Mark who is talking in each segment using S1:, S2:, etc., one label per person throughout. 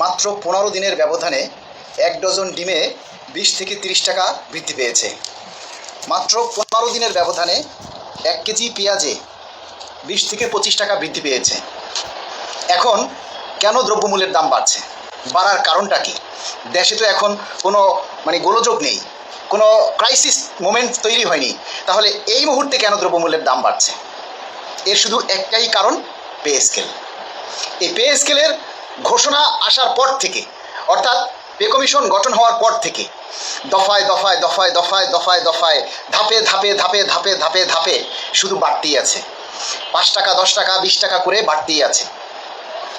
S1: মাত্র 15 দিনের ব্যবধানে 1 ডজন ডিমে 20 থেকে 30 টাকা বৃদ্ধি পেয়েছে। মাত্র 15 দিনের ব্যবধানে 1 কেজি পেঁয়াজে 20 থেকে 25 টাকা বৃদ্ধি পেয়েছে। এখন কেন দ্রব্যমূল্যের দাম বাড়ছে? বাড়ার কারণটা কি? দেশে তো এখন কোনো গোলযোগ নেই, কোনো ক্রাইসিস মোমেন্ট তৈরি হয়নি, তাহলে এই মুহূর্তে কেন দ্রব্যমূল্যের দাম বাড়ছে? এর শুধু একটাই কারণ, পে স্কেল। এই পে স্কেলের ঘোষণা আসার পর থেকে, অর্থাৎ পে কমিশন গঠন হওয়ার পর থেকে দফায় দফায় দফায় দফায় দফায় দফায় ধাপে ধাপে ধাপে ধাপে ধাপে ধাপে শুধু বাড়তেই আছে। 5 টাকা 10 টাকা 20 টাকা করে বাড়তেই আছে।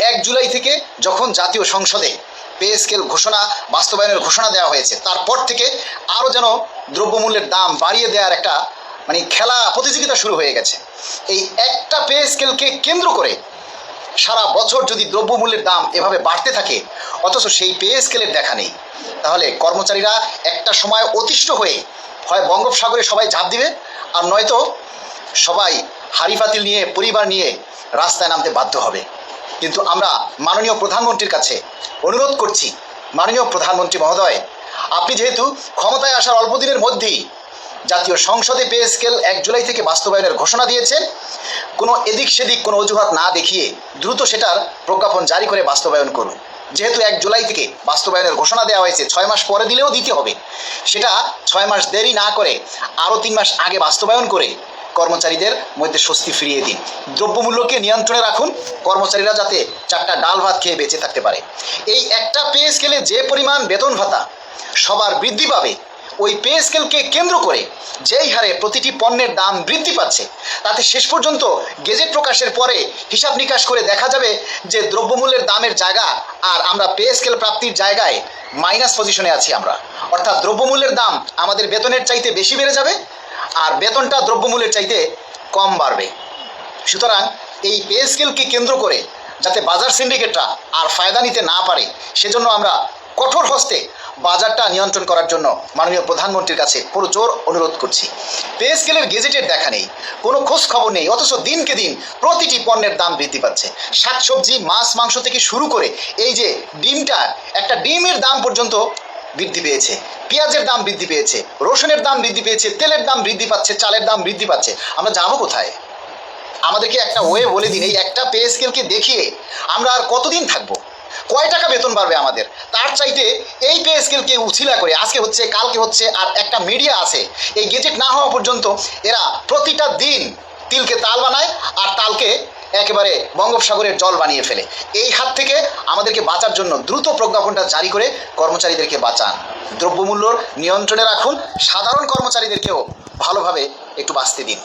S1: 1 জুলাই থেকে যখন জাতীয় সংসদে পে স্কেল বাস্তবায়নের ঘোষণা দেওয়া হয়েছে, তারপর থেকে আরও যেন দ্রব্যমূল্যের দাম বাড়িয়ে দেওয়ার একটা খেলা প্রতিযোগিতা শুরু হয়ে গেছে। এই একটা পে স্কেলকে কেন্দ্র করে সারা বছর যদি দ্রব্যমূল্যের দাম এভাবে বাড়তে থাকে, অথচ সেই পে স্কেলের দেখা নেই, তাহলে কর্মচারীরা একটা সময় অতিষ্ঠ হয়ে হয় বঙ্গোপসাগরে সবাই ঝাঁপ দিবে, আর নয়তো সবাই হাঁড়ি পাতিল নিয়ে, পরিবার নিয়ে রাস্তায় নামতে বাধ্য হবে। কিন্তু আমরা মাননীয় প্রধানমন্ত্রীর কাছে অনুরোধ করছি, মাননীয় প্রধানমন্ত্রী মহোদয়, আপনি যেহেতু ক্ষমতায় আসার অল্প দিনের মধ্যেই জাতীয় সংসদে পে স্কেল 1 জুলাই থেকে বাস্তবায়নের ঘোষণা দিয়েছেন, কোনো এদিক সেদিক কোনো অজুহাত না দেখিয়ে দ্রুত সেটার প্রজ্ঞাপন জারি করে বাস্তবায়ন করুন। যেহেতু 1 জুলাই থেকে বাস্তবায়নের ঘোষণা দেওয়া হয়েছে, 6 মাস পরে দিলেও দিতে হবে, সেটা 6 মাস দেরি না করে আরও 3 মাস আগে বাস্তবায়ন করে কর্মচারীদের মধ্যে স্বস্তি ফিরিয়ে দিন। দ্রব্যমূল্যকে নিয়ন্ত্রণে রাখুন, কর্মচারীরা যাতে 4টা ডাল ভাত খেয়ে বেঁচে থাকতে পারে। এই একটা পে স্কেলে যে পরিমাণ বেতন ভাতা সবার বৃদ্ধি পাবে, ওই পে স্কেলকে কেন্দ্র করে যেই হারে প্রতিটি পণ্যের দাম বৃদ্ধি পাচ্ছে, তাতে শেষ পর্যন্ত গেজেট প্রকাশের পরে হিসাব নিকাশ করে দেখা যাবে যে দ্রব্যমূল্যের দামের জায়গা আর আমরা পে স্কেল প্রাপ্তির জায়গায় মাইনাস পজিশনে আছি আমরা। অর্থাৎ দ্রব্যমূল্যের দাম আমাদের বেতনের চাইতে বেশি বেড়ে যাবে, আর বেতনটা দ্রব্যমূল্যের চাইতে কম বাড়বে। সুতরাং এই পে স্কেলকে কেন্দ্র করে যাতে বাজার সিন্ডিকেটরা আর ফায়দা নিতে না পারে, সেজন্য আমরা কঠোর হস্তে বাজারটা নিয়ন্ত্রণ করার জন্য মাননীয় প্রধানমন্ত্রীর কাছে পুরোজোর অনুরোধ করছি। পে স্কেলের গেজেটের দেখা নেই, কোনো খোঁজ খবর নেই, অথচ দিনকে দিন প্রতিটি পণ্যের দাম বৃদ্ধি পাচ্ছে। শাকসবজি, মাছ, মাংস থেকে শুরু করে এই যে ডিমটা, একটা ডিমের দাম পর্যন্ত বৃদ্ধি পেয়েছে, পেঁয়াজের দাম বৃদ্ধি পেয়েছে, রসুনের দাম বৃদ্ধি পেয়েছে, তেলের দাম বৃদ্ধি পাচ্ছে, চালের দাম বৃদ্ধি পাচ্ছে। আমরা যাবো কোথায়? আমাদেরকে একটা ওয়ে বলে দিন, এই একটা পে স্কেলকে দেখিয়ে আমরা আর কতদিন থাকবো? কয় টাকা বেতন বাড়বে আমাদের? তার চাইতে এই পে স্কেলকে উছিলা করে আজকে হচ্ছে, কালকে হচ্ছে, আর একটা মিডিয়া আছে এই গেজেট না হওয়া পর্যন্ত এরা প্রতিটা দিন তিলকে তাল বানায় আর তালকে একেবারে বঙ্গোপসাগরের জল বানিয়ে ফেলে। এই হাত থেকে আমাদেরকে বাঁচার জন্য দ্রুত প্রজ্ঞাপনটা জারি করে কর্মচারীদেরকে বাঁচান, দ্রব্যমূল্যর নিয়ন্ত্রণে রাখুন, সাধারণ কর্মচারীদেরকেও ভালোভাবে একটু বাঁচতে দিন।